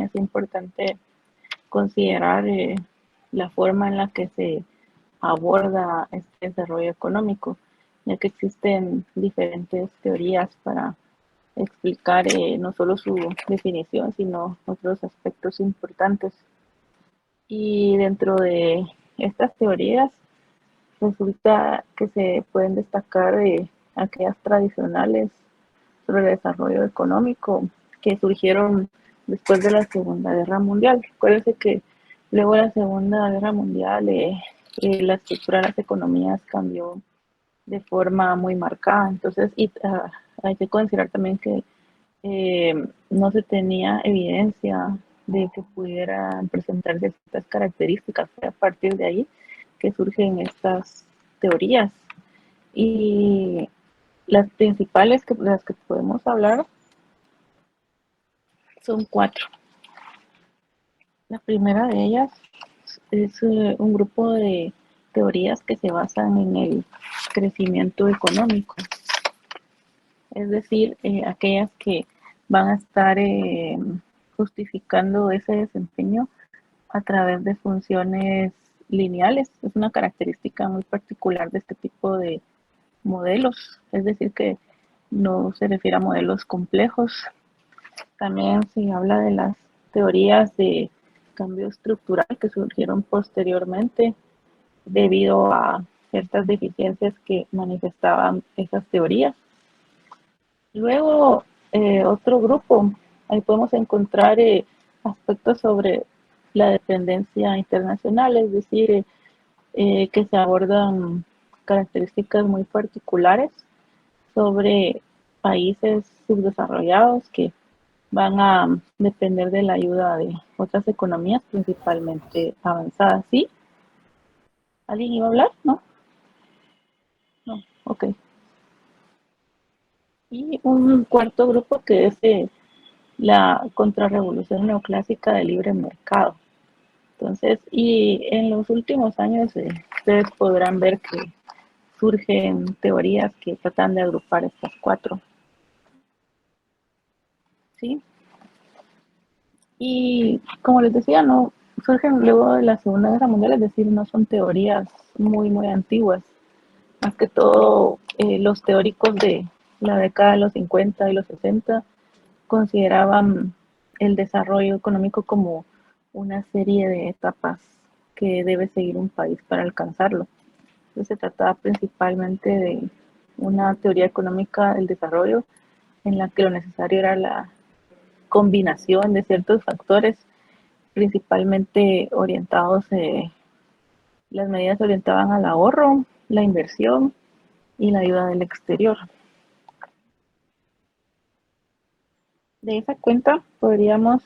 es importante considerar la forma en la que se aborda este desarrollo económico, ya que existen diferentes teorías para explicar no solo su definición, sino otros aspectos importantes. Y dentro de estas teorías resulta que se pueden destacar aquellas tradicionales sobre el desarrollo económico que surgieron después de la Segunda Guerra Mundial. Acuérdense que luego de la Segunda Guerra Mundial la estructura de las economías cambió de forma muy marcada. Entonces, hay que considerar también que no se tenía evidencia de que pudieran presentarse estas características. A partir de ahí que surgen estas teorías. Y las principales de las que podemos hablar son cuatro. La primera de ellas es un grupo de teorías que se basan en el crecimiento económico, es decir, aquellas que van a estar justificando ese desempeño a través de funciones lineales. Es una característica muy particular de este tipo de modelos, es decir, que no se refiere a modelos complejos. También se habla de las teorías de cambio estructural que surgieron posteriormente debido a ciertas deficiencias que manifestaban esas teorías. Luego, otro grupo, ahí podemos encontrar aspectos sobre la dependencia internacional, es decir, que se abordan características muy particulares sobre países subdesarrollados que van a depender de la ayuda de otras economías, principalmente avanzadas. ¿Sí? ¿Alguien iba a hablar? ¿No? No, ok. Y un cuarto grupo que es la contrarrevolución neoclásica del libre mercado. Entonces, y en los últimos años ustedes podrán ver que surgen teorías que tratan de agrupar estas cuatro. ¿Sí? Y como les decía, no surgen luego de la Segunda Guerra Mundial, es decir, no son teorías muy antiguas. Más que todo, los teóricos de la década de los 50 y los 60 consideraban el desarrollo económico como una serie de etapas que debe seguir un país para alcanzarlo. Entonces se trataba principalmente de una teoría económica del desarrollo en la que lo necesario era la combinación de ciertos factores, principalmente orientados, las medidas se orientaban al ahorro, la inversión y la ayuda del exterior. De esa cuenta podríamos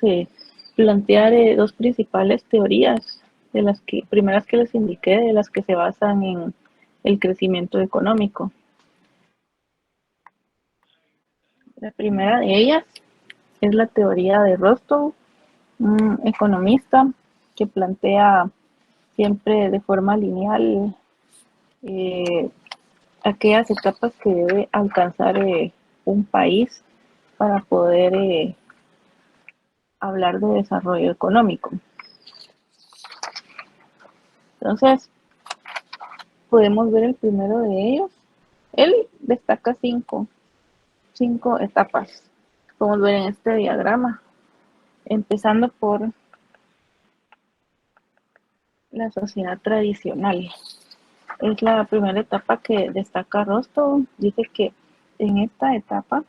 plantear dos principales teorías, de las que primeras que les indiqué, de las que se basan en el crecimiento económico. La primera de ellas es la teoría de Rostow, un economista que plantea siempre de forma lineal eh, aquellas etapas que debe alcanzar un país para poder hablar de desarrollo económico. Entonces, podemos ver el primero de ellos. Él destaca cinco etapas. Podemos ver en este diagrama, empezando por la sociedad tradicional. Es la primera etapa que destaca Rostow. Dice que en esta etapa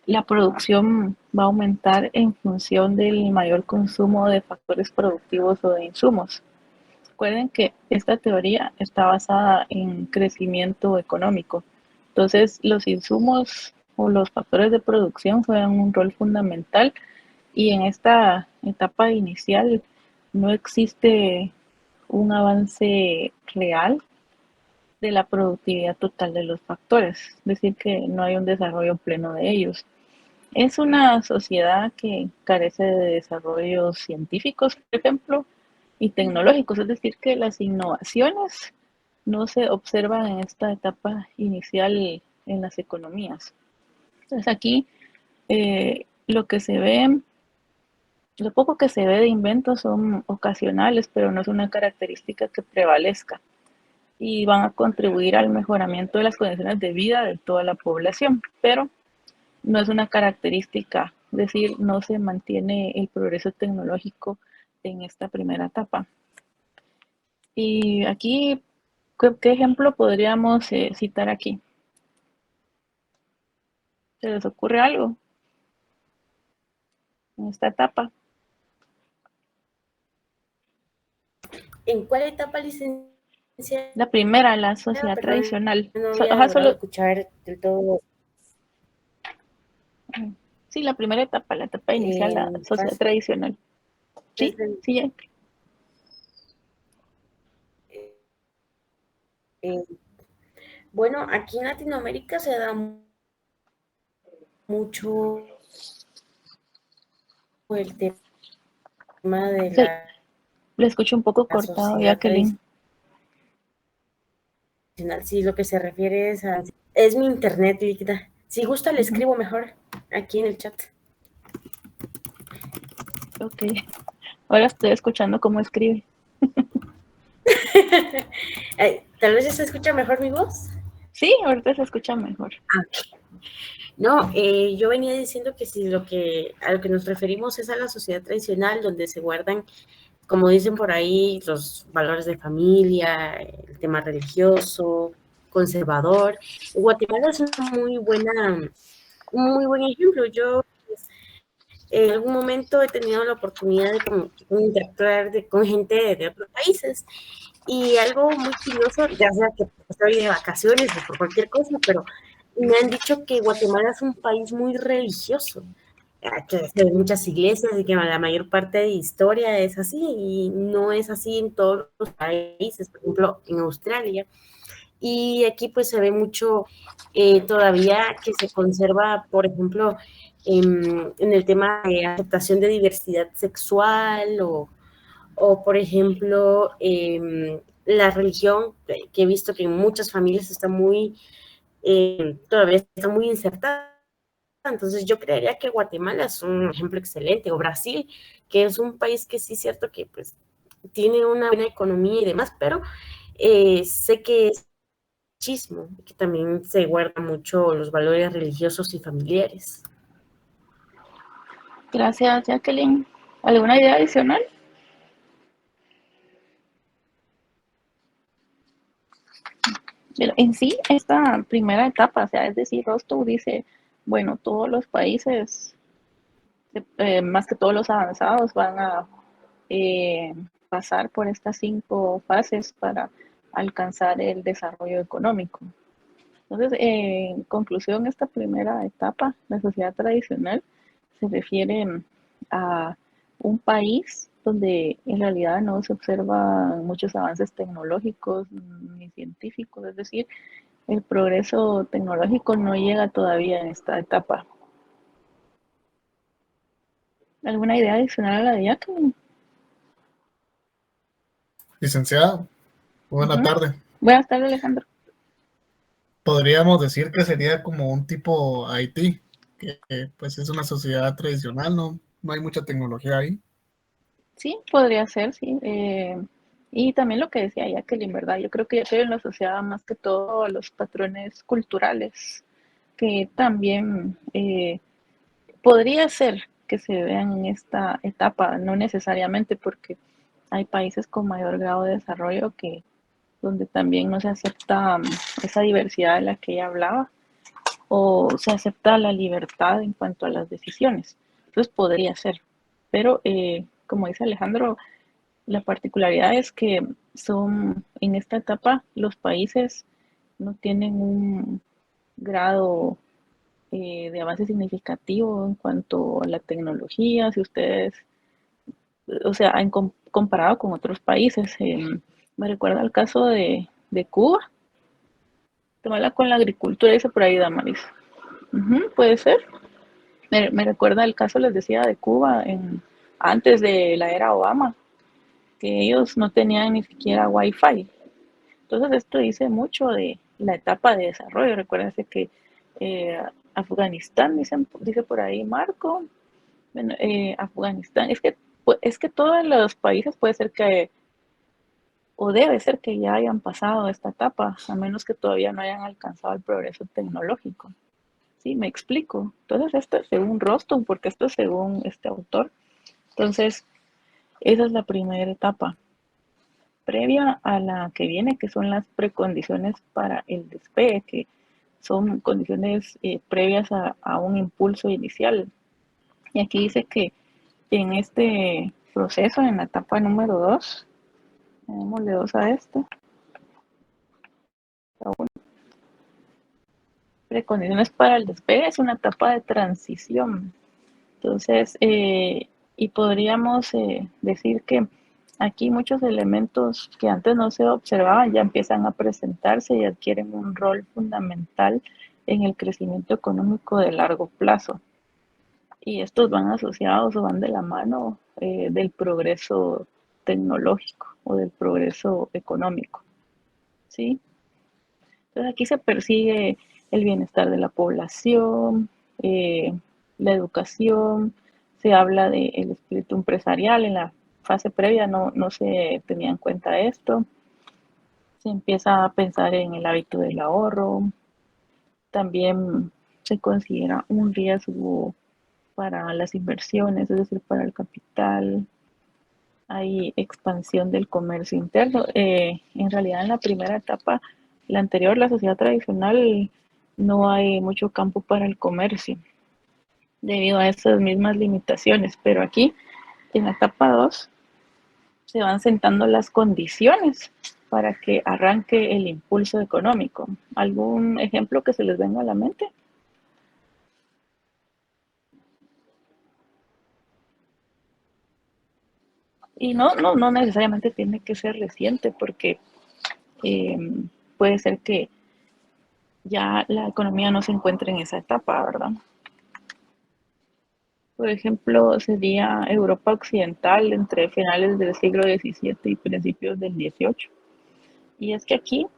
la producción va a aumentar en función del mayor consumo de factores productivos o de insumos. Recuerden que esta teoría está basada en crecimiento económico. Entonces, los insumos o los factores de producción juegan un rol fundamental y en esta etapa inicial no existe un avance real de la productividad total de los factores, es decir, que no hay un desarrollo pleno de ellos. Es una sociedad que carece de desarrollos científicos, por ejemplo, y tecnológicos, es decir, que las innovaciones no se observan en esta etapa inicial en las economías. Entonces aquí lo que se ve Lo poco que se ve de inventos son ocasionales, pero no es una característica que prevalezca y van a contribuir al mejoramiento de las condiciones de vida de toda la población, pero no es una característica, es decir, no se mantiene el progreso tecnológico en esta primera etapa. Y aquí, ¿qué ejemplo podríamos citar aquí? ¿Se les ocurre algo en esta etapa? ¿En cuál etapa, licenciada? La primera, la sociedad Perdón, tradicional. no había Ajá, logrado solo, escuchar del todo. sí, la primera etapa, la etapa inicial, la sociedad Fases tradicional. Sí, del- sí, eh, bueno, aquí en Latinoamérica se da mucho el tema de sí, le escucho un poco la cortado, sociedad Jacqueline. tradicional. Sí, lo que se refiere es mi internet líquida. Si gusta, le Ujú, escribo mejor aquí en el chat. ok, ahora estoy escuchando cómo escribe. Tal vez ya se escucha mejor mi voz. Sí, ahorita se escucha mejor. Ah, no, yo venía diciendo que si a lo que nos referimos es a la sociedad tradicional, donde se guardan, como dicen por ahí, los valores de familia, el tema religioso, conservador. Guatemala es una un muy buen ejemplo. Yo en algún momento he tenido la oportunidad de interactuar con gente de otros países y algo muy curioso, ya sea que estoy de vacaciones o por cualquier cosa, pero me han dicho que Guatemala es un país muy religioso, que hay muchas iglesias y que la mayor parte de historia es así y no es así en todos los países, por ejemplo, en Australia. Y aquí pues se ve mucho todavía que se conserva, por ejemplo, en el tema de aceptación de diversidad sexual o por ejemplo, la religión, que he visto que en muchas familias está todavía está muy insertada. Entonces yo creería que Guatemala es un ejemplo excelente, o Brasil, que es un país que sí es cierto que pues tiene una buena economía y demás, pero sé que es machismo, que también se guardan mucho los valores religiosos y familiares. Gracias, Jacqueline. ¿Alguna idea adicional? Pero en sí, esta primera etapa, o sea, es decir, Rostow dice, bueno, todos los países, más que todos los avanzados, van a eh, pasar por estas 5 fases para alcanzar el desarrollo económico. Entonces, en conclusión, esta primera etapa, la sociedad tradicional, se refiere a un país donde en realidad no se observan muchos avances tecnológicos ni científicos, es decir, el progreso tecnológico no llega todavía en esta etapa. ¿Alguna idea adicional a la de Jacqueline? Licenciado, buena Ujú. tarde. Buenas tardes, Alejandro. Podríamos decir que sería como un tipo Haití, que pues es una sociedad tradicional, no hay mucha tecnología ahí. Sí, podría ser, sí. Y también lo que decía Jacqueline, ¿verdad? Yo creo que ya se lo asociaba más que todo a los patrones culturales, que también podría ser que se vean en esta etapa, no necesariamente porque hay países con mayor grado de desarrollo que donde también no se acepta esa diversidad de la que ella hablaba o se acepta la libertad en cuanto a las decisiones. Entonces podría ser, pero como dice Alejandro, la particularidad es que son en esta etapa los países no tienen un grado de avance significativo en cuanto a la tecnología, si ustedes, o sea, comparado con otros países. Me recuerda el caso de Cuba, te habla con la agricultura, dice por ahí Damaris. Puede ser. Me recuerda el caso, les decía, de Cuba antes de la era Obama, que ellos no tenían ni siquiera wifi. Entonces esto dice mucho de la etapa de desarrollo. Recuérdense que eh, Afganistán, dice por ahí Marco, Bueno, Afganistán, es que todos los países puede ser que, o debe ser que ya hayan pasado esta etapa, a menos que todavía no hayan alcanzado el progreso tecnológico. Sí, me explico. Entonces, esto es según Roston, porque esto es según este autor. Entonces, esa es la primera etapa. Previa a la que viene, que son las precondiciones para el despegue, que son condiciones previas a un impulso inicial. Y aquí dice que en este proceso, en la etapa número 2, démosle 2 a esto, precondiciones para el despegue, es una etapa de transición. Entonces, y podríamos decir que aquí muchos elementos que antes no se observaban ya empiezan a presentarse y adquieren un rol fundamental en el crecimiento económico de largo plazo. Y estos van asociados o van de la mano del progreso tecnológico o del progreso económico. ¿Sí? Entonces aquí se persigue el bienestar de la población, la educación, se habla del espíritu empresarial. En la fase previa no se tenía en cuenta esto. Se empieza a pensar en el hábito del ahorro. También se considera un riesgo para las inversiones, es decir, para el capital. Hay expansión del comercio interno. En realidad, en la primera etapa, la anterior, la sociedad tradicional, no hay mucho campo para el comercio debido a esas mismas limitaciones, pero aquí, en la etapa 2, se van sentando las condiciones para que arranque el impulso económico. ¿Algún ejemplo que se les venga a la mente? Y no necesariamente tiene que ser reciente, porque eh, puede ser que ya la economía no se encuentra en esa etapa, ¿verdad? Por ejemplo, sería Europa Occidental entre finales del siglo XVII y principios del XVIII. Y es que aquí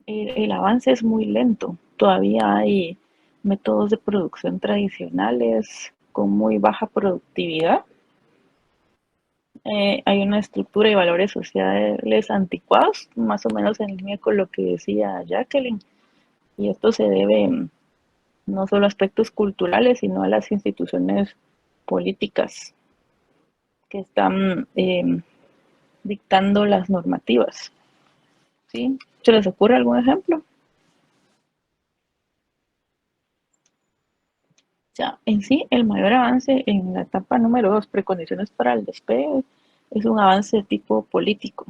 el avance es muy lento. Todavía hay métodos de producción tradicionales con muy baja productividad. Hay una estructura y valores sociales anticuados, más o menos en línea con lo que decía Jacqueline. Y esto se debe no solo a aspectos culturales, sino a las instituciones políticas que están dictando las normativas. ¿Sí? ¿Se les ocurre algún ejemplo? O sea, en sí, el mayor avance en la etapa número 2, precondiciones para el despegue, es un avance de tipo político,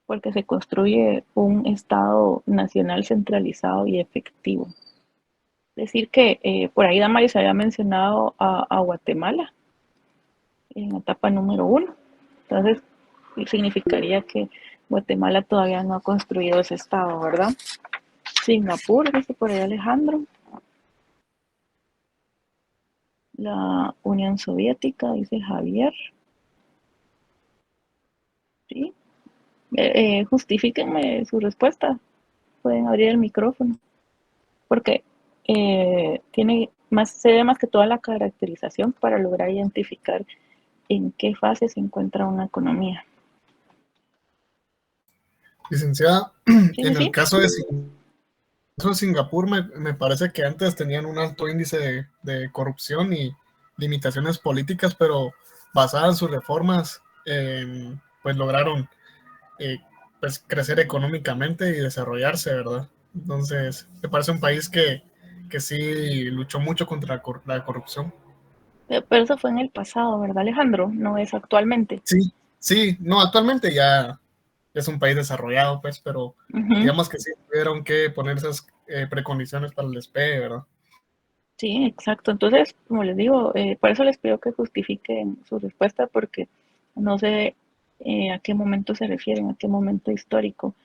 porque se construye un Estado nacional centralizado y efectivo. Decir que por ahí Damaris había mencionado a Guatemala en la etapa número 1. Entonces, significaría que Guatemala todavía no ha construido ese estado, ¿verdad? Singapur, dice por ahí Alejandro. La Unión Soviética, dice Javier. ¿Sí? Justifíquenme su respuesta. Pueden abrir el micrófono. Porque tiene más, se ve más que toda la caracterización para lograr identificar en qué fase se encuentra una economía. Licenciada, Sí, sí, en el sí. caso de Singapur, me parece que antes tenían un alto índice de corrupción y limitaciones políticas, pero basadas en sus reformas, pues lograron eh, pues crecer económicamente y desarrollarse, ¿verdad? Entonces, me parece un país que sí luchó mucho contra la corrupción. Pero eso fue en el pasado, ¿verdad, Alejandro? No es actualmente. Sí, sí, no, actualmente ya es un país desarrollado, pues, pero Ujú. digamos que sí tuvieron que poner esas precondiciones para el despegue, ¿verdad? Sí, exacto. Entonces, como les digo, por eso les pido que justifiquen su respuesta, porque no sé a qué momento se refieren, a qué momento histórico,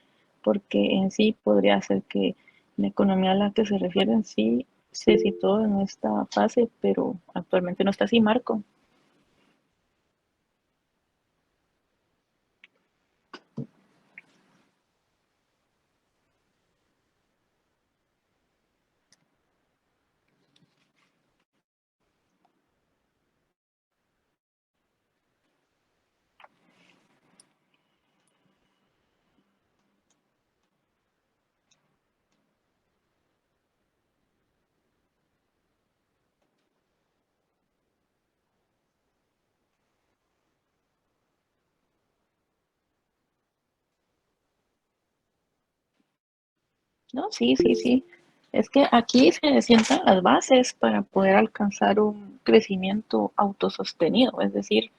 porque en sí podría ser que la economía a la que se refieren sí se situó en esta fase, pero actualmente no está así, Marco. No, sí, sí, sí. Es que aquí se sientan las bases para poder alcanzar un crecimiento autosostenido, es decir,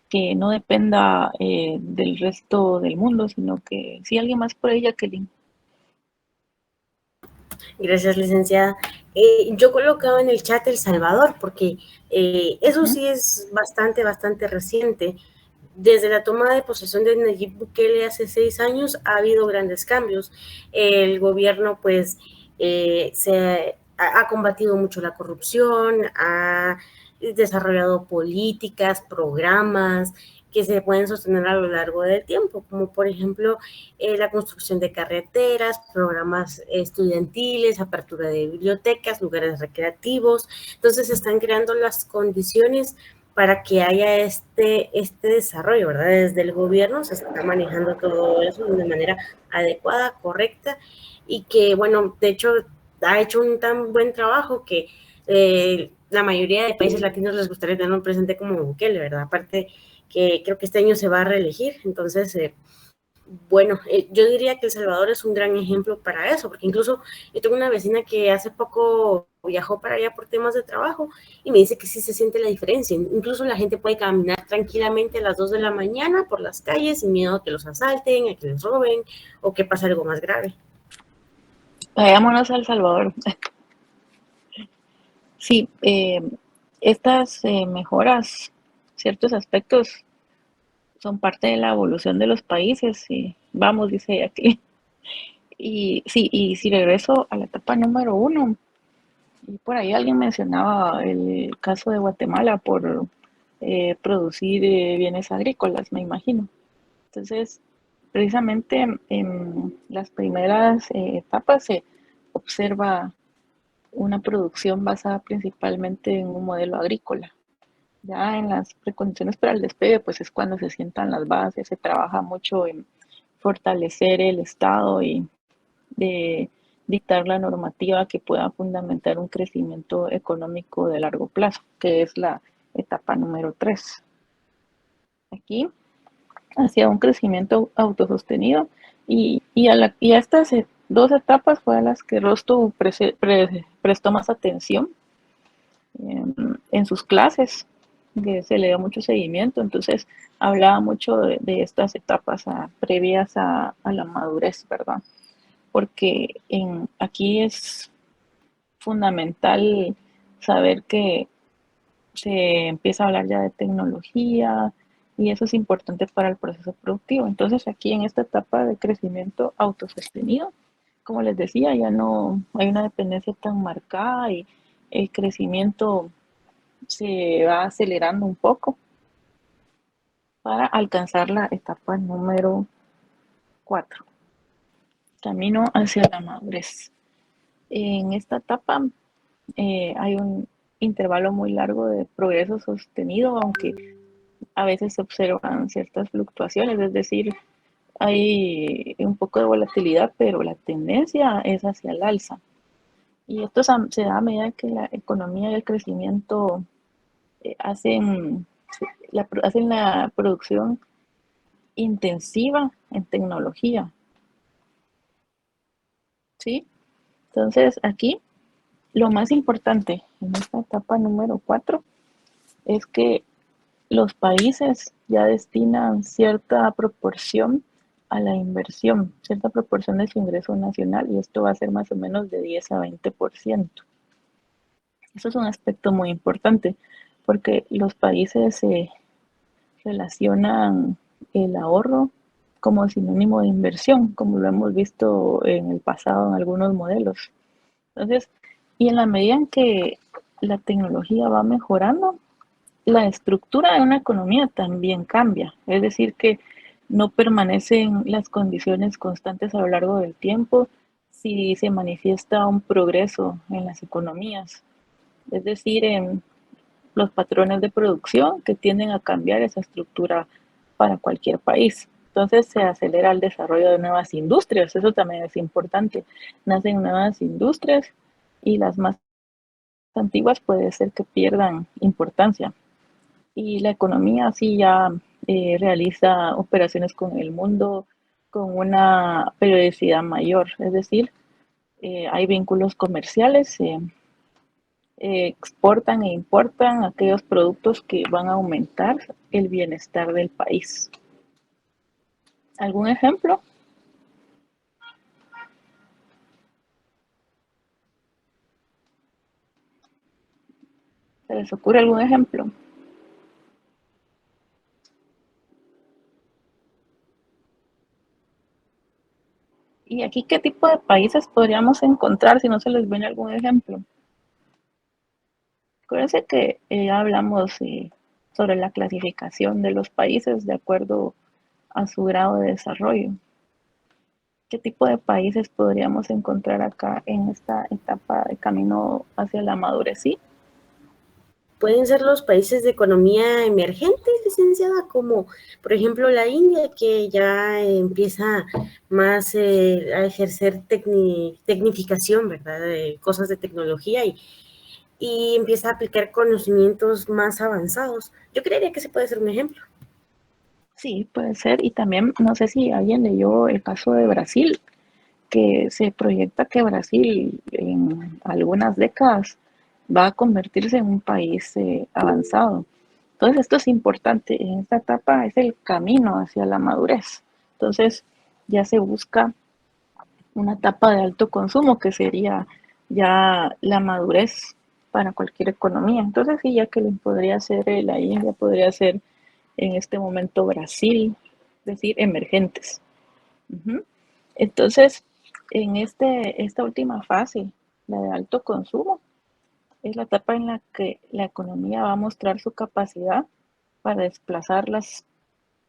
que no dependa del resto del mundo, sino que si alguien más por ella que le... Gracias, licenciada. Yo colocaba en el chat El Salvador, porque eso Ujú. sí es bastante, bastante reciente. Desde la toma de posesión de Nayib Bukele hace 6 años ha habido grandes cambios. El gobierno pues ha combatido mucho la corrupción, ha desarrollado políticas, programas que se pueden sostener a lo largo del tiempo, como por ejemplo la construcción de carreteras, programas estudiantiles, apertura de bibliotecas, lugares recreativos. Entonces se están creando las condiciones para que haya este desarrollo, ¿verdad? Desde el gobierno se está manejando todo eso de manera adecuada, correcta, y que, bueno, de hecho, ha hecho un tan buen trabajo que la mayoría de países latinos les gustaría tener un presidente como Bukele, ¿verdad? Aparte que creo que este año se va a reelegir, entonces bueno, yo diría que El Salvador es un gran ejemplo para eso, porque incluso yo tengo una vecina que hace poco viajó para allá por temas de trabajo y me dice que sí se siente la diferencia. Incluso la gente puede caminar tranquilamente a las 2 de la mañana por las calles sin miedo a que los asalten, a que les roben o que pase algo más grave. Vayámonos a El Salvador. Sí, estas mejoras, ciertos aspectos son parte de la evolución de los países y vamos, dice aquí. Y sí, y si regreso a la etapa número uno, y por ahí alguien mencionaba el caso de Guatemala por producir bienes agrícolas, me imagino. Entonces, precisamente en las primeras etapas se observa una producción basada principalmente en un modelo agrícola. Ya en las precondiciones para el despegue, pues es cuando se sientan las bases, se trabaja mucho en fortalecer el Estado y de dictar la normativa que pueda fundamentar un crecimiento económico de largo plazo, que es la etapa número 3. Aquí, hacia un crecimiento autosostenido y a estas dos etapas fue a las que Rosto prestó más atención en sus clases, que se le dio mucho seguimiento, entonces hablaba mucho de estas etapas previas a la madurez, ¿verdad? Porque aquí es fundamental saber que se empieza a hablar ya de tecnología y eso es importante para el proceso productivo. Entonces aquí en esta etapa de crecimiento autosostenido, como les decía, ya no hay una dependencia tan marcada y el crecimiento se va acelerando un poco para alcanzar la etapa número 4, camino hacia la madurez. En esta etapa hay un intervalo muy largo de progreso sostenido, aunque a veces se observan ciertas fluctuaciones, es decir, hay un poco de volatilidad, pero la tendencia es hacia el alza. Y esto se da a medida que la economía y el crecimiento hacen la producción intensiva en tecnología, ¿sí? Entonces, aquí lo más importante en esta etapa número 4 es que los países ya destinan cierta proporción a la inversión, cierta proporción de su ingreso nacional, y esto va a ser más o menos de 10 a 20%. Eso es un aspecto muy importante porque los países se relacionan el ahorro como sinónimo de inversión, como lo hemos visto en el pasado en algunos modelos. Entonces, y en la medida en que la tecnología va mejorando, la estructura de una economía también cambia. Es decir, que no permanecen las condiciones constantes a lo largo del tiempo si se manifiesta un progreso en las economías. Es decir, en los patrones de producción que tienden a cambiar esa estructura para cualquier país. Entonces se acelera el desarrollo de nuevas industrias, eso también es importante. Nacen nuevas industrias y las más antiguas puede ser que pierdan importancia. Y la economía sí ya realiza operaciones con el mundo con una periodicidad mayor, es decir, hay vínculos comerciales, exportan e importan aquellos productos que van a aumentar el bienestar del país. ¿Algún ejemplo? ¿Se les ocurre algún ejemplo? ¿Y aquí qué tipo de países podríamos encontrar si no se les viene algún ejemplo? Acuérdense que ya hablamos sobre la clasificación de los países de acuerdo a su grado de desarrollo. ¿Qué tipo de países podríamos encontrar acá en esta etapa de camino hacia la madurez? ¿Sí? Pueden ser los países de economía emergente, licenciada, como por ejemplo la India, que ya empieza más a ejercer tecnificación, ¿verdad? De cosas de tecnología y empieza a aplicar conocimientos más avanzados. Yo creería que ese puede ser un ejemplo. Sí, puede ser. Y también, no sé si alguien leyó el caso de Brasil, que se proyecta que Brasil en algunas décadas va a convertirse en un país avanzado. Entonces, esto es importante. En esta etapa es el camino hacia la madurez. Entonces, ya se busca una etapa de alto consumo, que sería ya la madurez para cualquier economía. Entonces, sí, ya que podría ser la India, podría ser en este momento Brasil, es decir, emergentes. Uh-huh. Entonces, en esta última fase, la de alto consumo, es la etapa en la que la economía va a mostrar su capacidad para desplazar las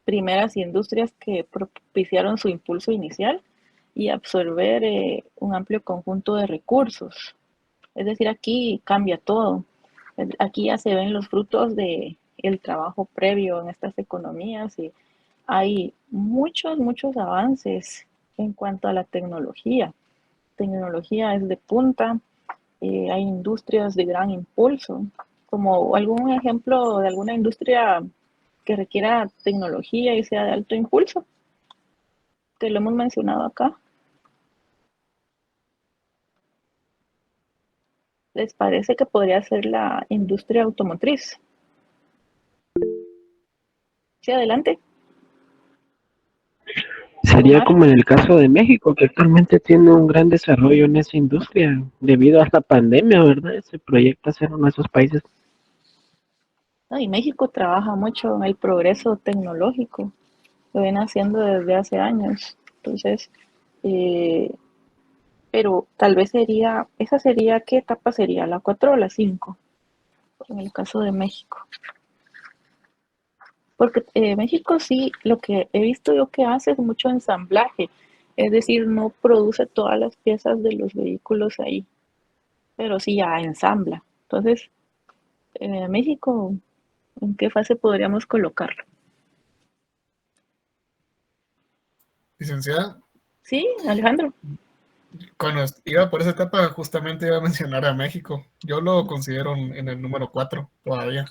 primeras industrias que propiciaron su impulso inicial y absorber un amplio conjunto de recursos. Es decir, aquí cambia todo. Aquí ya se ven los frutos de el trabajo previo en estas economías y hay muchos avances en cuanto a la tecnología. Tecnología es de punta, hay industrias de gran impulso, como algún ejemplo de alguna industria que requiera tecnología y sea de alto impulso, que lo hemos mencionado acá. ¿Les parece que podría ser la industria automotriz? Sí, adelante. Sería Omar. como en el caso de México, que actualmente tiene un gran desarrollo en esa industria debido a la pandemia, ¿verdad? Se proyecta ser uno de esos países. No, y México trabaja mucho en el progreso tecnológico, lo viene haciendo desde hace años. Entonces, eh, pero tal vez esa sería, ¿qué etapa sería? ¿La 4 o la 5? En el caso de México. Porque México sí, lo que he visto yo que hace es mucho ensamblaje, es decir, no produce todas las piezas de los vehículos ahí, pero sí ya ensambla. Entonces, México, ¿en qué fase podríamos colocarlo? Licenciada, Sí, Alejandro. cuando iba por esa etapa justamente iba a mencionar a México. Yo lo considero en el número 4 todavía.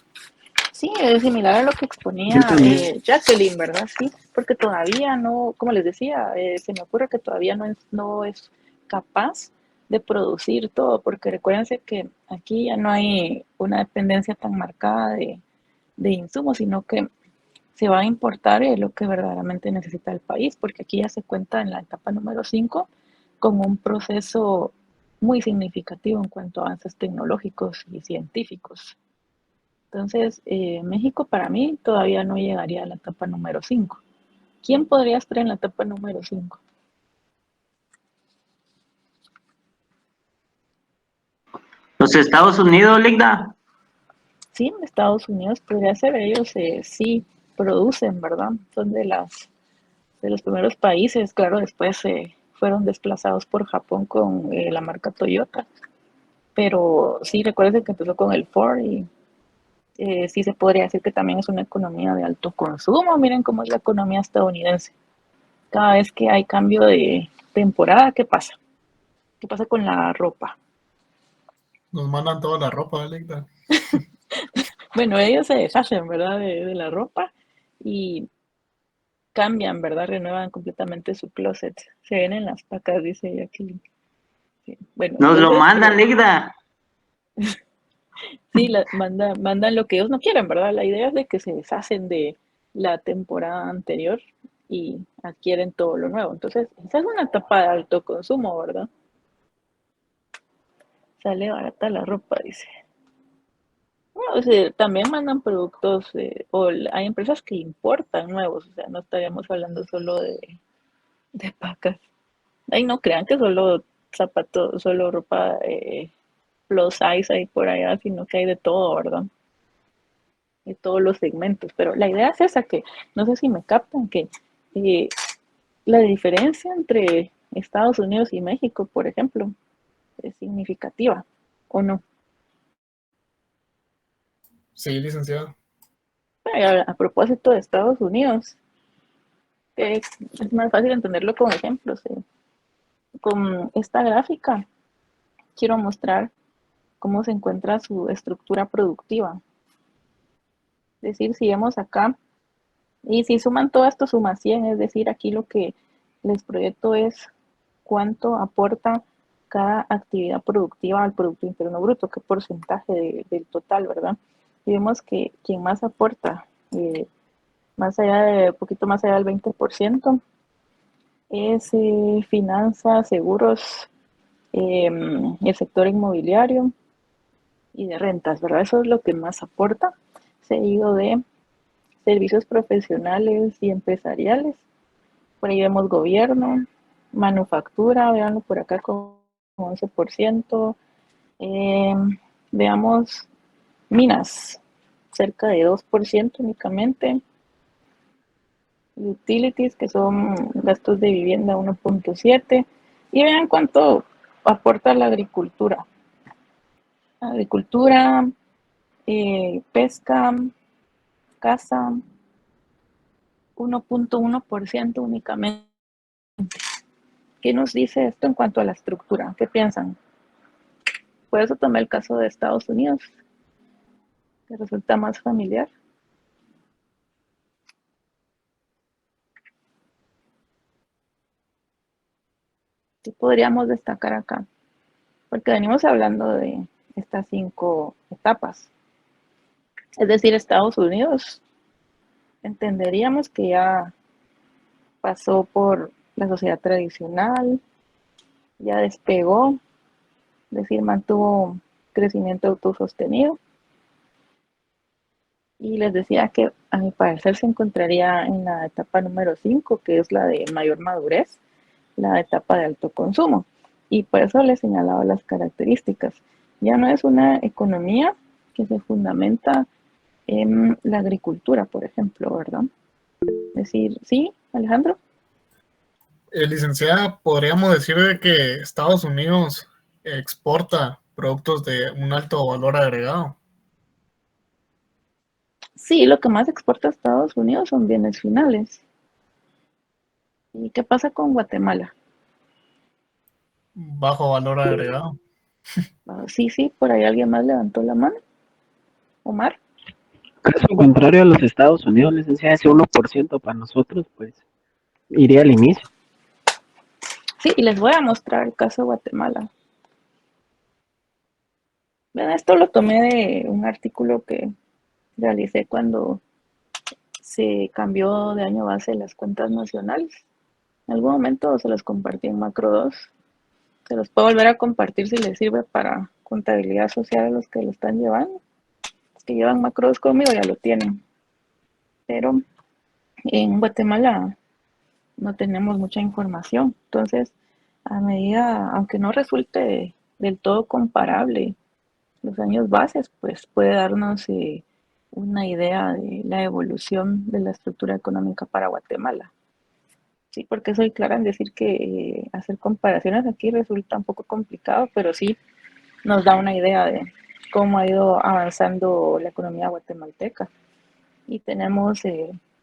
Sí, es similar a lo que Yo exponía también. Jacqueline, ¿verdad? Sí, porque todavía no, como les decía, se me ocurre que todavía no es capaz de producir todo, porque recuérdense que aquí ya no hay una dependencia tan marcada de insumos, sino que se va a importar lo que verdaderamente necesita el país, porque aquí ya se cuenta en la etapa número 5 con un proceso muy significativo en cuanto a avances tecnológicos y científicos. Entonces, México para mí todavía no llegaría a la etapa número 5. ¿Quién podría estar en la etapa número 5? Los Estados Unidos, Ligda. Sí, Estados Unidos podría ser, ellos sí producen, ¿verdad? Son de los primeros países, claro, después fueron desplazados por Japón con la marca Toyota, pero sí, recuerden que empezó con el Ford y sí se podría decir que también es una economía de alto consumo. Miren cómo es la economía estadounidense. Cada vez que hay cambio de temporada, ¿qué pasa? ¿Qué pasa con la ropa? Nos mandan toda la ropa, Alexa. Bueno, ellos se deshacen, ¿verdad? De la ropa y cambian, ¿verdad? Renuevan completamente su closet. Se ven en las pacas, dice Jacqueline. Sí. Bueno, Nos lo entonces, mandan, Ligda. sí, mandan lo que ellos no quieren, ¿verdad? La idea es de que se deshacen de la temporada anterior y adquieren todo lo nuevo. Entonces, esa es una etapa de alto consumo, ¿verdad? Sale barata la ropa, dice. Bueno, o sea, también mandan productos, hay empresas que importan nuevos, o sea, no estaríamos hablando solo de pacas. Ay, no crean que solo zapatos, solo ropa plus size hay por allá, sino que hay de todo, ¿verdad? De todos los segmentos. Pero la idea es esa, que no sé si me captan, que eh, la diferencia entre Estados Unidos y México, por ejemplo, es significativa, ¿o no? Sí, licenciado. A propósito de Estados Unidos, es más fácil entenderlo con ejemplos. Con esta gráfica quiero mostrar cómo se encuentra su estructura productiva. Es decir, si vemos acá, y si suman todo esto, suma 100, es decir, aquí lo que les proyecto es cuánto aporta cada actividad productiva al Producto Interno Bruto, qué porcentaje del total, ¿verdad? Y vemos que quien más aporta, más allá de, poquito más allá del 20%, es finanzas, seguros, el sector inmobiliario y de rentas, ¿verdad? Eso es lo que más aporta, seguido de servicios profesionales y empresariales. Por ahí vemos gobierno, manufactura, veanlo por acá con 11%. Veamos minas, cerca de 2% únicamente. Utilities, que son gastos de vivienda, 1.7%. Y vean cuánto aporta la agricultura. Agricultura, pesca, caza, 1.1% únicamente. ¿Qué nos dice esto en cuanto a la estructura? ¿Qué piensan? Por eso tomé el caso de Estados Unidos, que resulta más familiar. ¿Qué podríamos destacar acá? Porque venimos hablando de estas 5 etapas. Es decir, Estados Unidos, entenderíamos que ya pasó por la sociedad tradicional, ya despegó, es decir, mantuvo crecimiento autosostenido. Y les decía que a mi parecer se encontraría en la etapa número 5, que es la de mayor madurez, la etapa de alto consumo. Y por eso les señalaba las características. Ya no es una economía que se fundamenta en la agricultura, por ejemplo, ¿verdad? Es decir, sí, Alejandro. Licenciada, podríamos decir de que Estados Unidos exporta productos de un alto valor agregado. Sí, lo que más exporta a Estados Unidos son bienes finales. ¿Y qué pasa con Guatemala? Bajo valor agregado. Sí, sí, por ahí alguien más levantó la mano. Omar. Caso contrario a los Estados Unidos, licenciada, ese 1% para nosotros, pues iría al inicio. Sí, y les voy a mostrar el caso de Guatemala. Bueno, esto lo tomé de un artículo que realicé cuando se cambió de año base las cuentas nacionales. En algún momento se los compartí en Macro 2. Se los puedo volver a compartir si les sirve para contabilidad social a los que lo están llevando. Los que llevan Macro 2 conmigo ya lo tienen. Pero en Guatemala no tenemos mucha información. Entonces, a medida, aunque no resulte del todo comparable los años bases, pues puede darnos una idea de la evolución de la estructura económica para Guatemala. Sí, porque soy clara en decir que hacer comparaciones aquí resulta un poco complicado, pero sí nos da una idea de cómo ha ido avanzando la economía guatemalteca. Y tenemos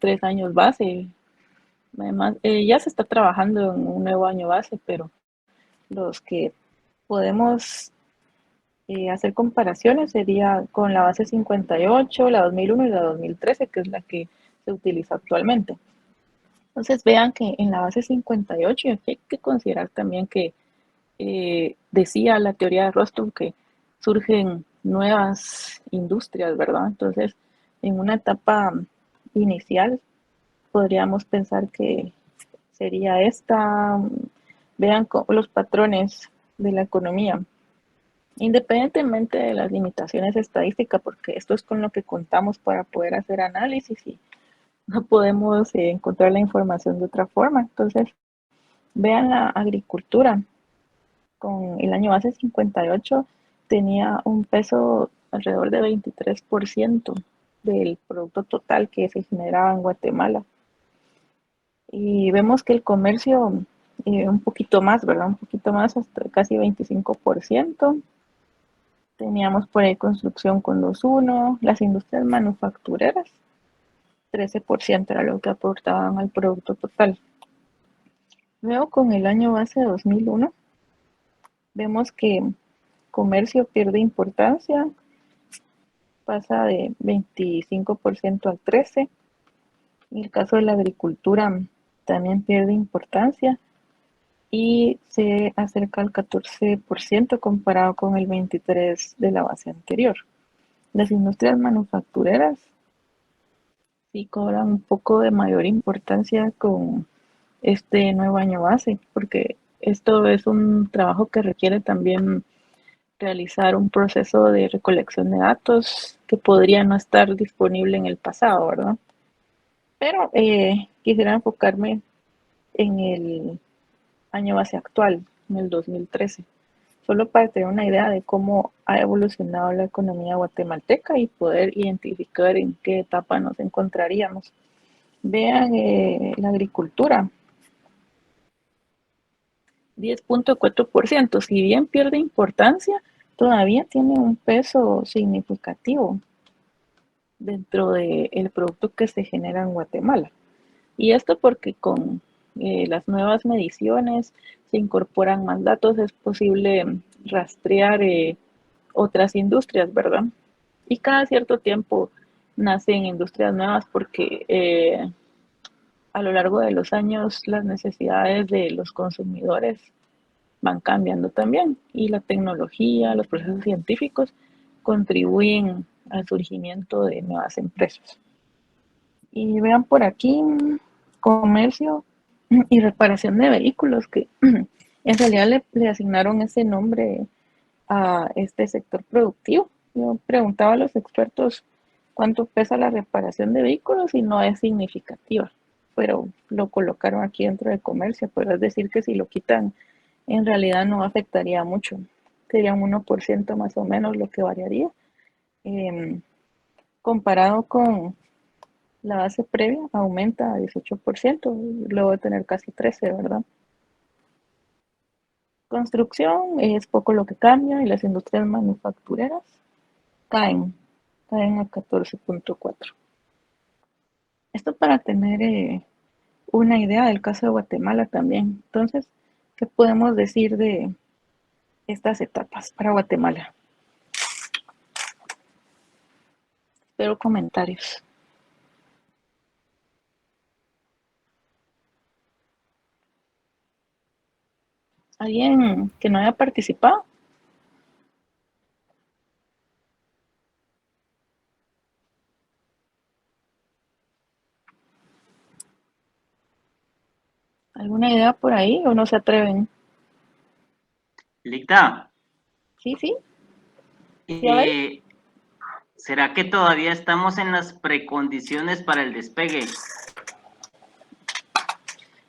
3 años base. Además, ya se está trabajando en un nuevo año base, pero los que podemos hacer comparaciones sería con la base 58, la 2001 y la 2013, que es la que se utiliza actualmente. Entonces vean que en la base 58 hay que considerar también que decía la teoría de Rostrum que surgen nuevas industrias, ¿verdad? Entonces, en una etapa inicial, podríamos pensar que sería esta. Vean los patrones de la economía, independientemente de las limitaciones estadísticas, porque esto es con lo que contamos para poder hacer análisis y no podemos encontrar la información de otra forma. Entonces, vean la agricultura. Con el año base 58 tenía un peso alrededor de 23% del producto total que se generaba en Guatemala. Y vemos que el comercio un poquito más, ¿verdad? Un poquito más, hasta casi 25%. Teníamos por ahí construcción con 2,1%, las industrias manufactureras, 13% era lo que aportaban al producto total. Luego con el año base 2001, vemos que comercio pierde importancia, pasa de 25% al 13%. En el caso de la agricultura también pierde importancia y se acerca al 14% comparado con el 23% de la base anterior. Las industrias manufactureras sí cobran un poco de mayor importancia con este nuevo año base, porque esto es un trabajo que requiere también realizar un proceso de recolección de datos que podría no estar disponible en el pasado, ¿verdad? Pero quisiera enfocarme en el año base actual, en el 2013, solo para tener una idea de cómo ha evolucionado la economía guatemalteca y poder identificar en qué etapa nos encontraríamos. Vean la agricultura, 10.4%, si bien pierde importancia, todavía tiene un peso significativo dentro del producto que se genera en Guatemala. Y esto porque con las nuevas mediciones se incorporan más datos, es posible rastrear otras industrias, ¿verdad? Y cada cierto tiempo nacen industrias nuevas porque a lo largo de los años las necesidades de los consumidores van cambiando también y la tecnología, los procesos científicos contribuyen al surgimiento de nuevas empresas. Y vean por aquí, comercio y reparación de vehículos, que en realidad le asignaron ese nombre a este sector productivo. Yo preguntaba a los expertos cuánto pesa la reparación de vehículos y no es significativa, pero lo colocaron aquí dentro de comercio, pero es decir que si lo quitan en realidad no afectaría mucho, sería un 1% más o menos lo que variaría, comparado con la base previa aumenta a 18%, luego de tener casi 13%, ¿verdad? Construcción es poco lo que cambia y las industrias manufactureras caen a 14.4%. Esto para tener una idea del caso de Guatemala también. Entonces, ¿qué podemos decir de estas etapas para Guatemala? Espero comentarios. ¿Alguien que no haya participado? ¿Alguna idea por ahí o no se atreven? Licta, Sí, sí. ¿Sí, a ver? ¿será que todavía estamos en las precondiciones para el despegue?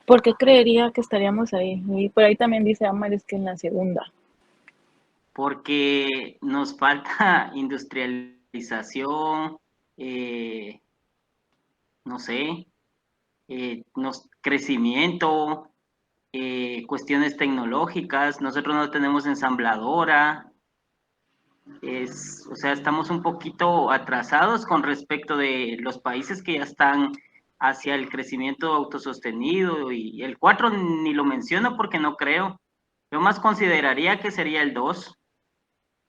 ¿Por qué creería que estaríamos ahí? Y por ahí también dice Amares que en la segunda. Porque nos falta industrialización, no sé, crecimiento, cuestiones tecnológicas. Nosotros no tenemos ensambladora. O sea, estamos un poquito atrasados con respecto de los países que ya están hacia el crecimiento autosostenido, y el 4 ni lo menciono porque no creo. Yo más consideraría que sería el 2,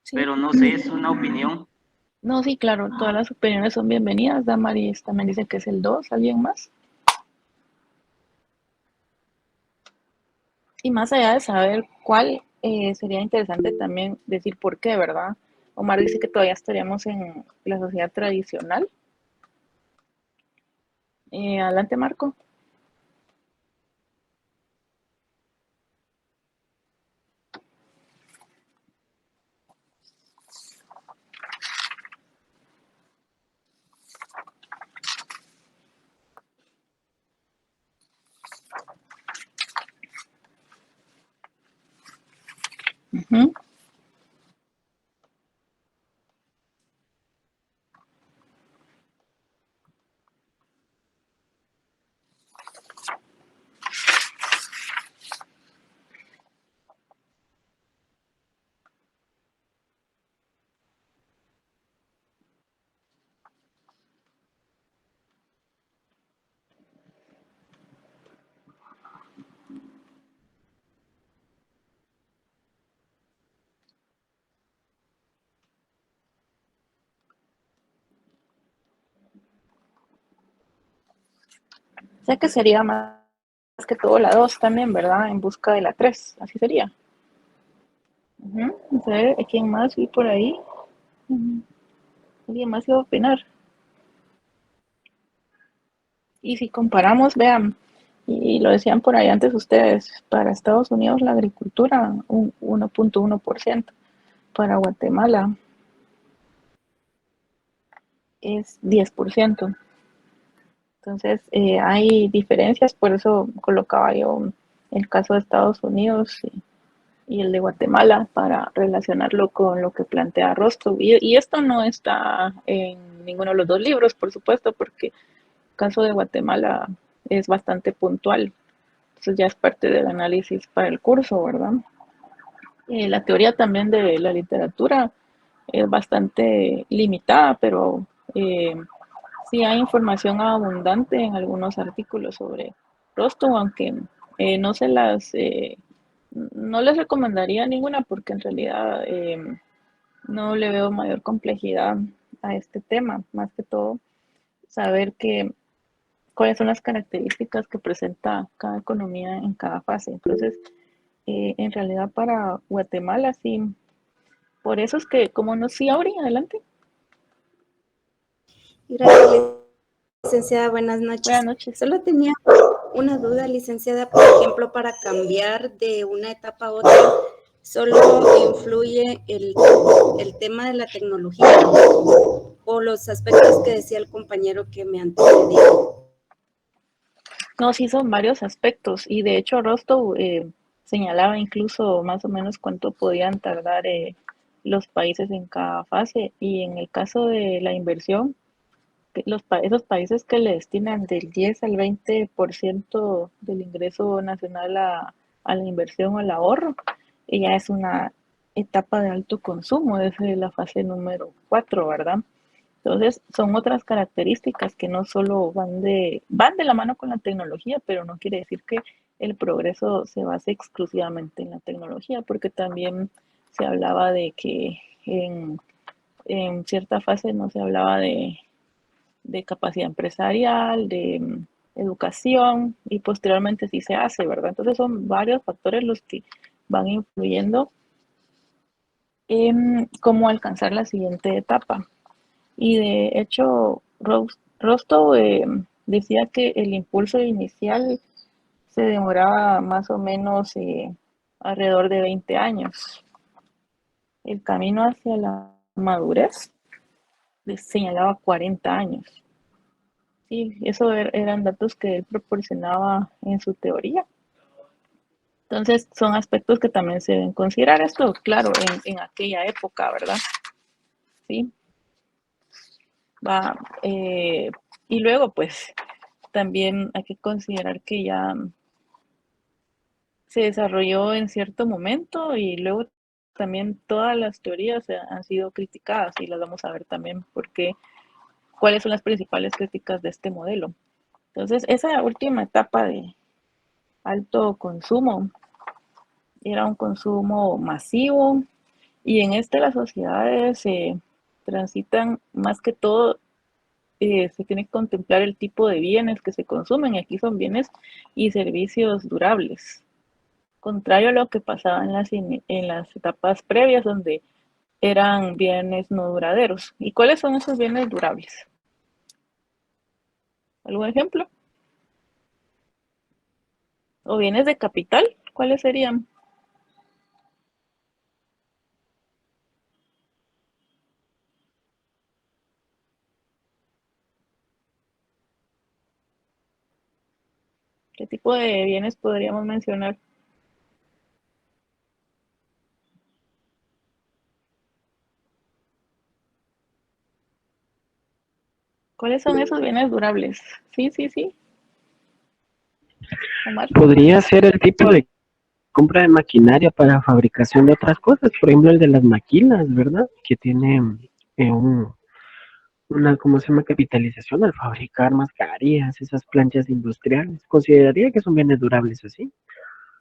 Sí. pero no sé, es una opinión. No, sí, claro, todas las opiniones son bienvenidas. Damaris también dice que es el 2, ¿alguien más? Y más allá de saber cuál sería interesante también decir por qué, ¿verdad? Omar dice que todavía estaríamos en la sociedad tradicional. Adelante, Marco. Ujú. O sea que sería más que todo la 2 también, ¿verdad? En busca de la 3, así sería. Ujú. Vamos a ver, ¿quién más vi por ahí? ¿Alguien más iba a opinar? Y si comparamos, vean, y lo decían por ahí antes ustedes, para Estados Unidos la agricultura un 1.1%, para Guatemala es 10%. Entonces hay diferencias, por eso colocaba yo el caso de Estados Unidos y el de Guatemala para relacionarlo con lo que plantea Rostov. Y esto no está en ninguno de los dos libros, por supuesto, porque el caso de Guatemala es bastante puntual. Entonces ya es parte del análisis para el curso, ¿verdad? La teoría también de la literatura es bastante limitada, pero sí hay información abundante en algunos artículos sobre Rostov, aunque no se las, no les recomendaría ninguna porque en realidad no le veo mayor complejidad a este tema, más que todo saber cuáles son las características que presenta cada economía en cada fase. Entonces, en realidad para Guatemala sí, por eso es que, como no, sí, Auri, adelante. Gracias, licenciada. Buenas noches. Buenas noches. Solo tenía una duda, licenciada. Por ejemplo, para cambiar de una etapa a otra, ¿solo influye el tema de la tecnología o los aspectos que decía el compañero que me antecedió? No, sí son varios aspectos y de hecho Rostov señalaba incluso más o menos cuánto podían tardar los países en cada fase y en el caso de la inversión, esos países que le destinan del 10 al 20% del ingreso nacional a la inversión o al ahorro, ya es una etapa de alto consumo, es la fase número 4, ¿verdad? Entonces, son otras características que no solo van de la mano con la tecnología, pero no quiere decir que el progreso se base exclusivamente en la tecnología, porque también se hablaba de que en cierta fase no se hablaba de capacidad empresarial, de educación, y posteriormente sí se hace, ¿verdad? Entonces son varios factores los que van influyendo en cómo alcanzar la siguiente etapa. Y de hecho, Rostov decía que el impulso inicial se demoraba más o menos alrededor de 20 años. El camino hacia la madurez señalaba 40 años. Sí, eso eran datos que él proporcionaba en su teoría. Entonces, son aspectos que también se deben considerar. Esto, claro, en aquella época, ¿verdad? Sí. Va, y luego, pues, también hay que considerar que ya se desarrolló en cierto momento y luego también todas las teorías han sido criticadas y las vamos a ver también porque cuáles son las principales críticas de este modelo. Entonces, esa última etapa de alto consumo era un consumo masivo y en este las sociedades transitan más que todo, se tiene que contemplar el tipo de bienes que se consumen y aquí son bienes y servicios durables. contrario a lo que pasaba en las etapas previas, donde eran bienes no duraderos. ¿Y cuáles son esos bienes durables? ¿Algún ejemplo? ¿O bienes de capital? ¿Cuáles serían? ¿Qué tipo de bienes podríamos mencionar? ¿Cuáles son esos bienes durables? Sí, sí, sí. Omar. Podría ser el tipo de compra de maquinaria para fabricación de otras cosas, por ejemplo el de las maquilas, ¿verdad? Que tiene una, ¿cómo se llama? Capitalización al fabricar mascarillas, esas planchas industriales. Consideraría que son bienes durables así.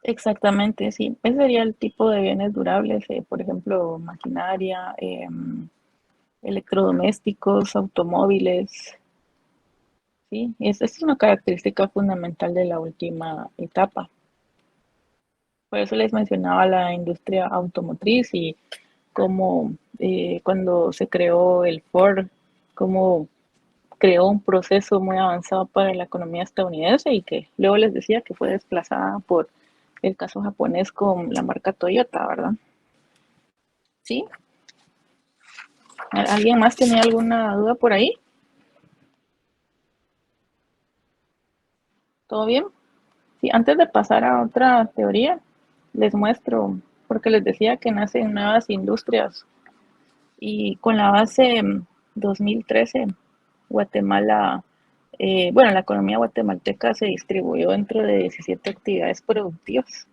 Exactamente, sí. Ese sería el tipo de bienes durables, por ejemplo, maquinaria, electrodomésticos, automóviles. Sí, es una característica fundamental de la última etapa. Por eso les mencionaba la industria automotriz y cómo cuando se creó el Ford, cómo creó un proceso muy avanzado para la economía estadounidense y que luego les decía que fue desplazada por el caso japonés con la marca Toyota, ¿verdad? ¿Sí? ¿Alguien más tenía alguna duda por ahí? ¿Todo bien? Sí, antes de pasar a otra teoría, les muestro, porque les decía que nacen nuevas industrias y con la base 2013, Guatemala, bueno, la economía guatemalteca se distribuyó dentro de 17 actividades productivas.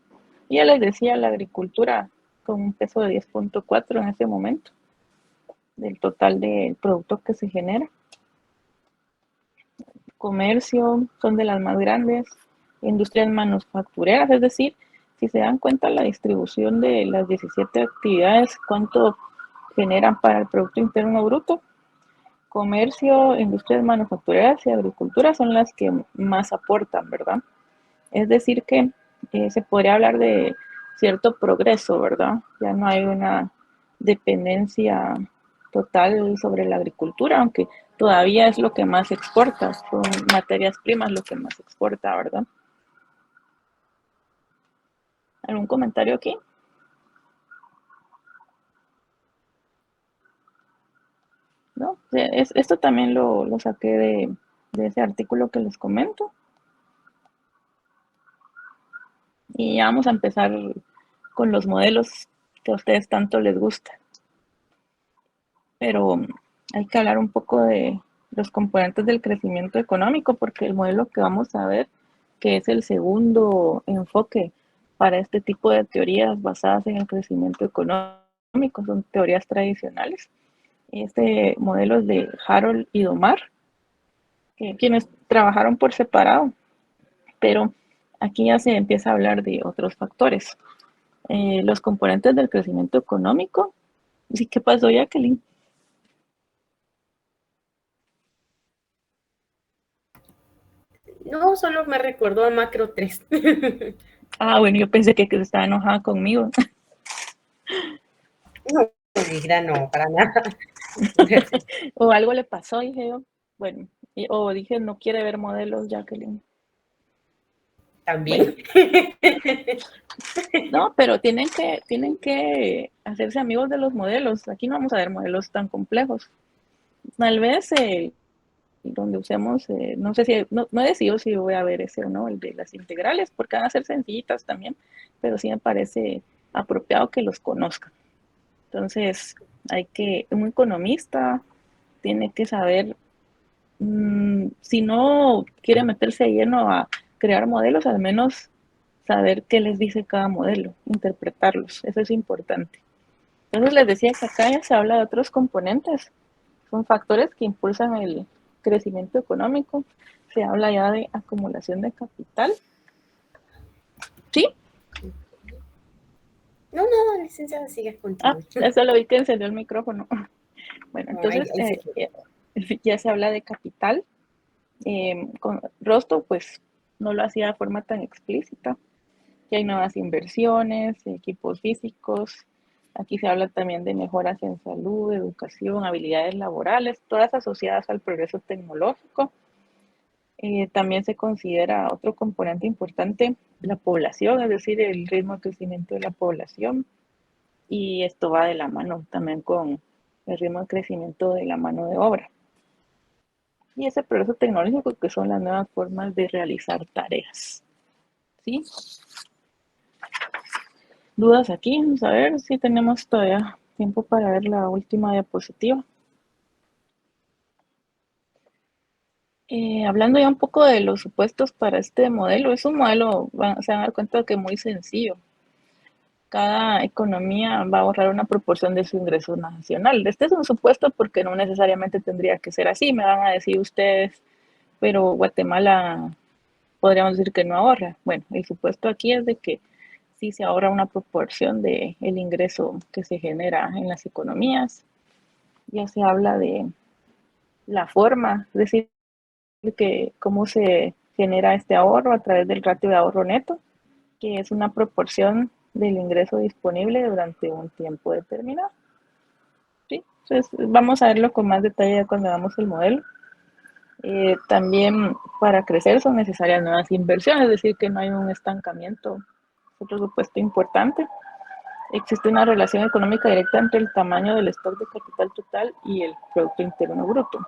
Y ya les decía, la agricultura con un peso de 10.4 en ese momento, del total del producto que se genera. Comercio son de las más grandes, industrias manufactureras, es decir, si se dan cuenta la distribución de las 17 actividades, cuánto generan para el Producto Interno Bruto. Comercio, industrias manufactureras y agricultura son las que más aportan, ¿verdad? Es decir que se podría hablar de cierto progreso, ¿verdad? Ya no hay una dependencia total sobre la agricultura, aunque todavía es lo que más exporta, son materias primas lo que más exporta, ¿verdad? ¿Algún comentario aquí? ¿No? Esto también lo saqué de ese artículo que les comento. Y ya vamos a empezar con los modelos que a ustedes tanto les gusta. Pero hay que hablar un poco de los componentes del crecimiento económico, porque el modelo que vamos a ver, que es el segundo enfoque para este tipo de teorías basadas en el crecimiento económico, son teorías tradicionales. Este modelo es de Harold y Domar, quienes trabajaron por separado, pero aquí ya se empieza a hablar de otros factores. Los componentes del crecimiento económico. ¿Sí? ¿Qué pasó, Jacqueline? No, solo me recordó a Macro 3. Ah, bueno, yo pensé que estaba enojada conmigo. No, negra, no, para nada. O algo le pasó, dije yo. Bueno, o dije, no quiere ver modelos, Jacqueline. También. No, pero tienen que hacerse amigos de los modelos. Aquí no vamos a ver modelos tan complejos. Tal vez donde usemos, no sé si, no he decidido si voy a ver ese o no, el de las integrales, porque van a ser sencillitas también, pero sí me parece apropiado que los conozcan. Entonces, un economista tiene que saber, si no quiere meterse de lleno a crear modelos, al menos saber qué les dice cada modelo, interpretarlos, eso es importante. Entonces les decía que acá ya se habla de otros componentes, son factores que impulsan el crecimiento económico, se habla ya de acumulación de capital. ¿Sí? No, licenciada, sigue contigo. Eso lo vi que encendió el micrófono. Bueno, entonces ya se habla de capital. Con Rostow, pues no lo hacía de forma tan explícita, que hay nuevas inversiones, equipos físicos. Aquí se habla también de mejoras en salud, educación, habilidades laborales, todas asociadas al progreso tecnológico. También se considera otro componente importante la población, es decir, el ritmo de crecimiento de la población. Y esto va de la mano también con el ritmo de crecimiento de la mano de obra. Y ese progreso tecnológico que son las nuevas formas de realizar tareas. ¿Sí? ¿Dudas aquí? Vamos a ver si tenemos todavía tiempo para ver la última diapositiva. Hablando ya un poco de los supuestos para este modelo, es un modelo, se van a dar cuenta que muy sencillo. Cada economía va a ahorrar una proporción de su ingreso nacional. Este es un supuesto porque no necesariamente tendría que ser así, me van a decir ustedes, pero Guatemala podríamos decir que no ahorra. Bueno, el supuesto aquí es de que sí se ahorra una proporción del ingreso que se genera en las economías. Ya se habla de la forma, es decir, que cómo se genera este ahorro a través del ratio de ahorro neto, que es una proporción del ingreso disponible durante un tiempo determinado. ¿Sí? Entonces, vamos a verlo con más detalle cuando hagamos el modelo. También para crecer son necesarias nuevas inversiones, es decir, que no hay un estancamiento. Es otro supuesto importante. Existe una relación económica directa entre el tamaño del stock de capital total y el Producto Interno Bruto.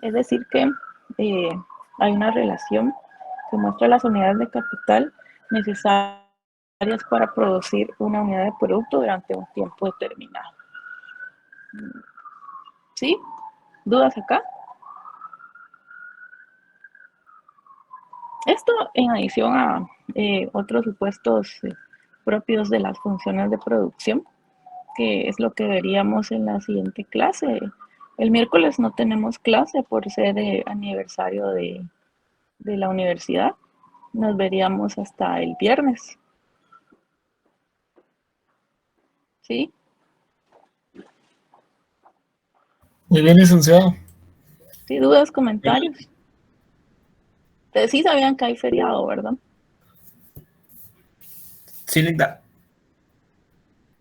Es decir, que hay una relación que muestra las unidades de capital necesarias para producir una unidad de producto durante un tiempo determinado. ¿Sí? ¿Dudas acá? Esto en adición a otros supuestos propios de las funciones de producción, que es lo que veríamos en la siguiente clase. El miércoles no tenemos clase por ser aniversario de la universidad. Nos veríamos hasta el viernes. ¿Sí? Muy bien, licenciado. ¿Sí? ¿Dudas, comentarios? Ustedes sí sabían que hay feriado, ¿verdad? Sí, Linda.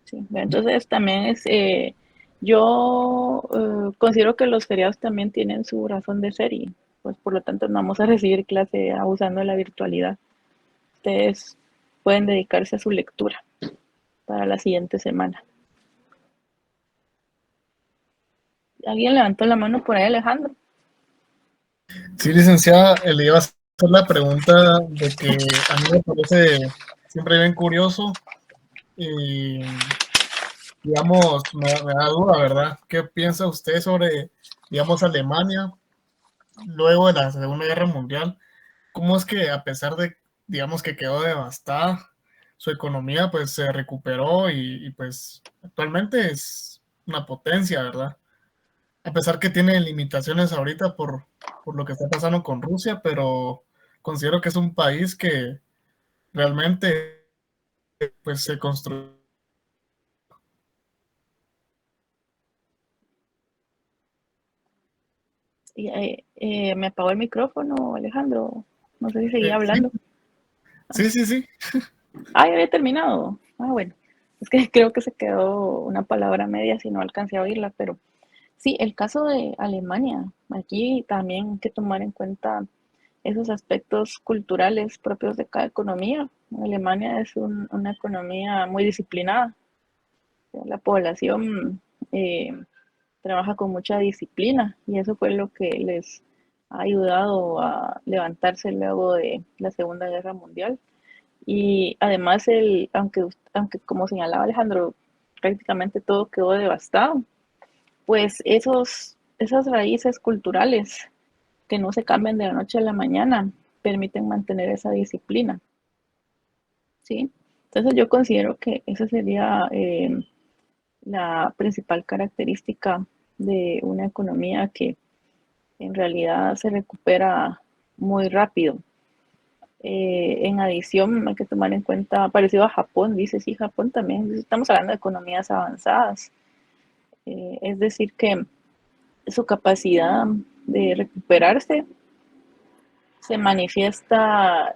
Sí. Entonces también es, yo considero que los feriados también tienen su razón de ser y pues por lo tanto no vamos a recibir clase abusando de la virtualidad. Ustedes pueden dedicarse a su lectura para la siguiente semana. ¿Alguien levantó la mano por ahí, Alejandro? Sí, licenciada, le iba a hacer la pregunta de que a mí me parece siempre bien curioso y, digamos, me da duda, ¿verdad? ¿Qué piensa usted sobre, digamos, Alemania luego de la Segunda Guerra Mundial? ¿Cómo es que a pesar de, digamos, que quedó devastada, su economía pues se recuperó y pues actualmente es una potencia, ¿verdad? A pesar que tiene limitaciones ahorita por lo que está pasando con Rusia, pero considero que es un país que realmente pues se construyó. Me apagó el micrófono, Alejandro. No sé si seguía hablando. Sí. Ah, ya había terminado. Ah, bueno. Es que creo que se quedó una palabra media si no alcancé a oírla, pero sí, el caso de Alemania. Aquí también hay que tomar en cuenta esos aspectos culturales propios de cada economía. Alemania es una economía muy disciplinada. La población trabaja con mucha disciplina y eso fue lo que les ha ayudado a levantarse luego de la Segunda Guerra Mundial. Y además, aunque como señalaba Alejandro, prácticamente todo quedó devastado, pues esas raíces culturales que no se cambian de la noche a la mañana permiten mantener esa disciplina. ¿Sí? Entonces yo considero que esa sería la principal característica de una economía que en realidad se recupera muy rápido. En adición, hay que tomar en cuenta, parecido a Japón, dice, sí, Japón también, estamos hablando de economías avanzadas, es decir, que su capacidad de recuperarse se manifiesta,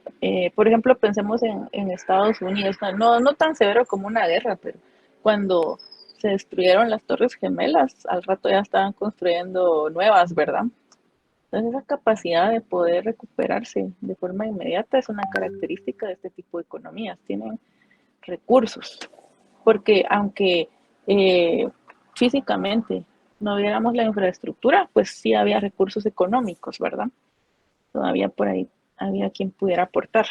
por ejemplo, pensemos en Estados Unidos, no tan severo como una guerra, pero cuando se destruyeron las Torres Gemelas, al rato ya estaban construyendo nuevas, ¿verdad? Entonces esa capacidad de poder recuperarse de forma inmediata es una característica de este tipo de economías, tienen recursos, porque aunque físicamente no viéramos la infraestructura, pues sí había recursos económicos, ¿verdad? Todavía por ahí había quien pudiera aportar.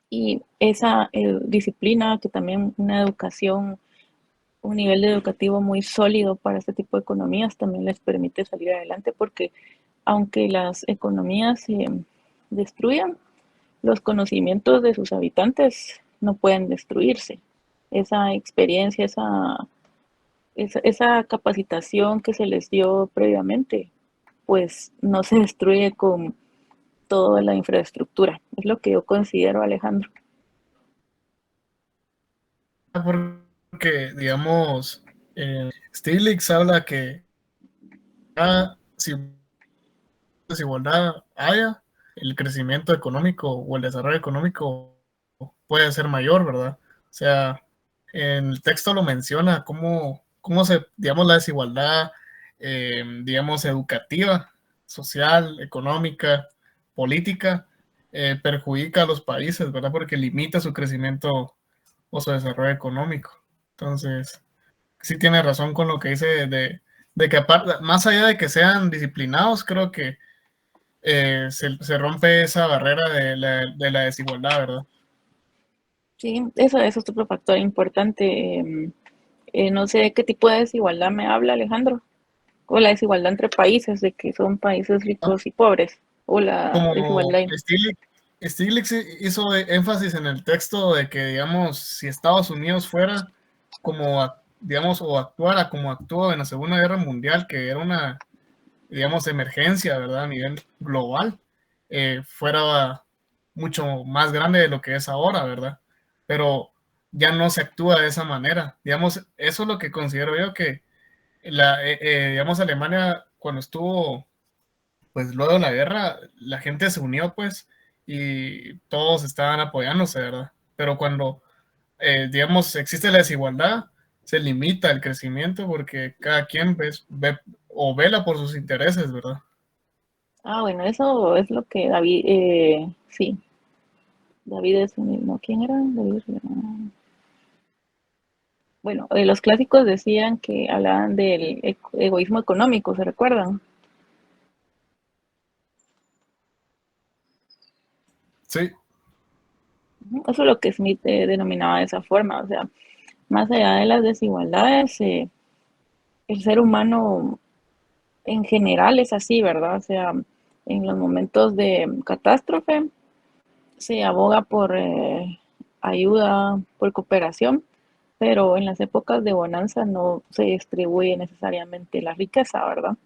Y esa disciplina, que también una educación, un nivel educativo muy sólido para este tipo de economías también les permite salir adelante, porque aunque las economías se destruyan, los conocimientos de sus habitantes no pueden destruirse. Esa experiencia, esa capacitación que se les dio previamente, pues no se destruye con toda la infraestructura. Es lo que yo considero, Alejandro. Porque, digamos, Stiglitz habla que si desigualdad haya, el crecimiento económico o el desarrollo económico puede ser mayor, ¿verdad? O sea, en el texto lo menciona cómo se, digamos, la desigualdad, digamos, educativa, social, económica, política, perjudica a los países, ¿verdad? Porque limita su crecimiento o su desarrollo económico. Entonces, sí tiene razón con lo que dice de que aparte, más allá de que sean disciplinados, creo que se rompe esa barrera de la desigualdad, ¿verdad? Sí, eso es otro factor importante. No sé qué tipo de desigualdad me habla, Alejandro. O la desigualdad entre países, de que son países ¿No? ricos y pobres. O la Como desigualdad. Stiglitz hizo énfasis en el texto de que, digamos, si Estados Unidos fuera como, digamos, o actuara como actuó en la Segunda Guerra Mundial, que era una, digamos, emergencia, ¿verdad? A nivel global, fuera mucho más grande de lo que es ahora, ¿verdad? Pero ya no se actúa de esa manera. Digamos, eso es lo que considero yo que digamos, Alemania cuando estuvo, pues luego de la guerra, la gente se unió, pues, y todos estaban apoyándose, ¿verdad? Pero cuando, digamos, existe la desigualdad, se limita el crecimiento porque cada quien ve o vela por sus intereses, ¿verdad? Ah, bueno, eso es lo que David, sí, David es un, no, ¿quién era? David, bueno, los clásicos decían que hablaban del egoísmo económico, ¿se recuerdan? Sí, Eso es lo que Smith denominaba de esa forma, o sea, más allá de las desigualdades, el ser humano en general es así, ¿verdad? O sea, en los momentos de catástrofe se aboga por ayuda, por cooperación, pero en las épocas de bonanza no se distribuye necesariamente la riqueza, ¿verdad?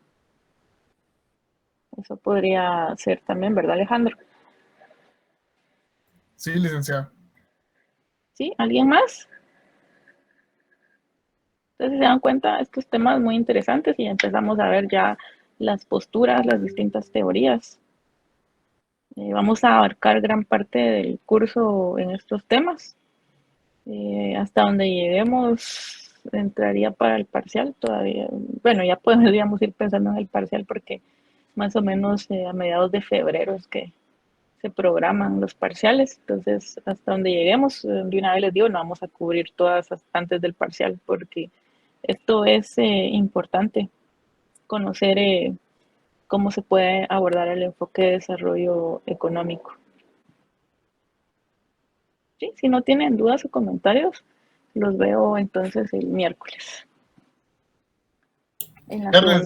Eso podría ser también, ¿verdad, Alejandro? sí, licenciado. ¿Sí? ¿Alguien más? Entonces, si se dan cuenta, estos temas muy interesantes y empezamos a ver ya las posturas, las distintas teorías. Vamos a abarcar gran parte del curso en estos temas. Hasta donde lleguemos, entraría para el parcial todavía. Bueno, ya podríamos ir pensando en el parcial porque más o menos a mediados de febrero es que se programan los parciales. Entonces, hasta donde lleguemos, de una vez les digo, no vamos a cubrir todas antes del parcial porque esto es importante, conocer cómo se puede abordar el enfoque de desarrollo económico. ¿Sí? Si no tienen dudas o comentarios, los veo entonces el miércoles en la segunda.